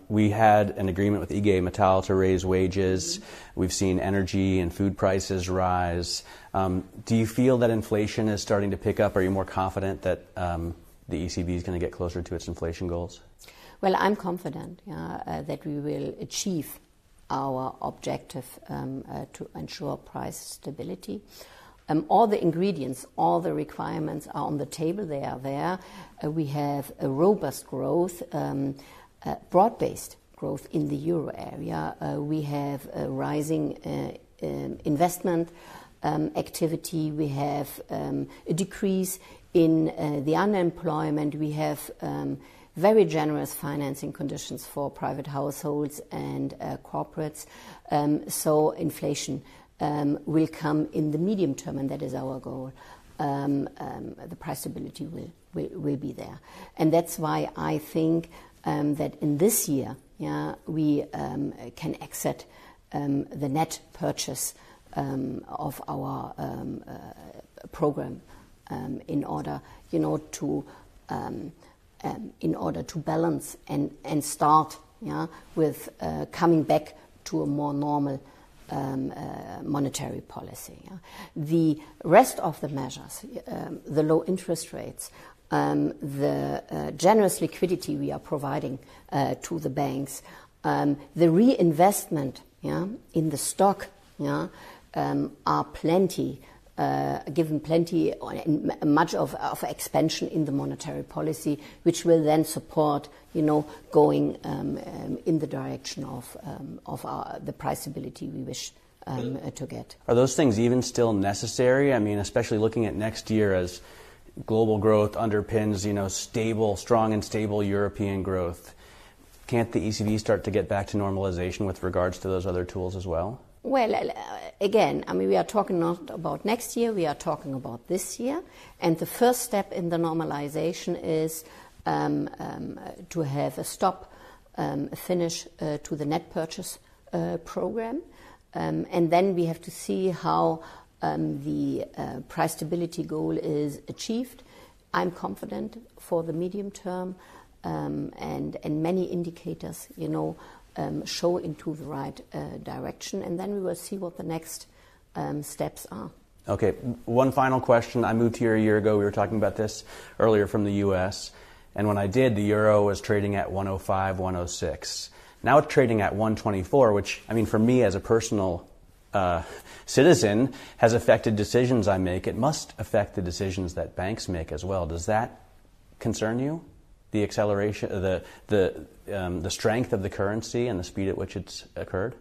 We had an agreement with IG Metall to raise wages. We've seen energy and food prices rise. Do you feel that inflation is starting to pick up? Are you more confident that the ECB is going to get closer to its inflation goals? Well, I'm confident that we will achieve our objective to ensure price stability. All the ingredients, all the requirements are on the table. They are there. We have a robust growth, broad-based growth in the euro area. We have a rising investment activity. We have a decrease in the unemployment. We have very generous financing conditions for private households and corporates. So inflation will come in the medium term, and that is our goal. The price stability will be there. And that's why I think that in this year, we can exit the net purchase of our program in order, to balance and start with coming back to a more normal monetary policy. The rest of the measures, the low interest rates, the generous liquidity we are providing to the banks, the reinvestment in the stock are plenty. Given plenty, much of expansion in the monetary policy, which will then support, going in the direction of the price stability we wish to get. Are those things even still necessary? I mean, especially looking at next year as global growth underpins, strong and stable European growth. Can't the ECB start to get back to normalization with regards to those other tools as well? Well, again, we are talking not about next year, we are talking about this year. And the first step in the normalization is to have a stop, a finish to the net purchase program. And then we have to see how the price stability goal is achieved. I'm confident for the medium term, and many indicators, show into the right direction, and then we will see what the next steps are. Okay, one final question. I moved here a year ago. We were talking about this earlier from the U.S., and when I did, the euro was trading at 105, 106. Now it's trading at 124, which, for me as a personal citizen, has affected decisions I make. It must affect the decisions that banks make as well. Does that concern you? The acceleration, the strength of the currency and the speed at which it's occurred?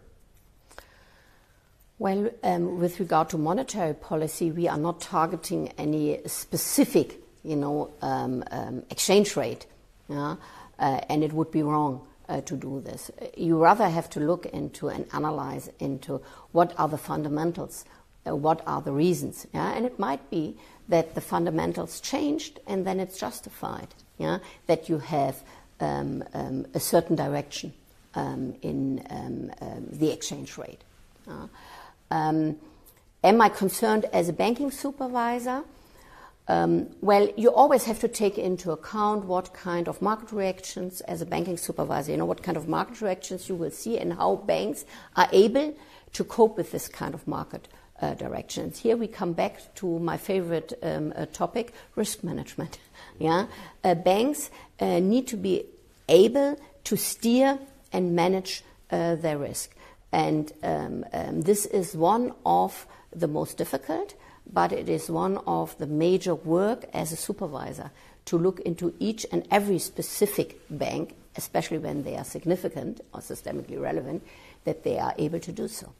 Well, with regard to monetary policy, we are not targeting any specific, exchange rate, and it would be wrong to do this. You rather have to look into and analyze into what are the fundamentals, what are the reasons, and it might be that the fundamentals changed and then it's justified. That you have a certain direction in the exchange rate. Am I concerned as a banking supervisor? Well, you always have to take into account what kind of market reactions as a banking supervisor, what kind of market reactions you will see and how banks are able to cope with this kind of market directions. Here we come back to my favorite topic, risk management. Banks need to be able to steer and manage their risk. And this is one of the most difficult, but it is one of the major work as a supervisor to look into each and every specific bank, especially when they are significant or systemically relevant, that they are able to do so.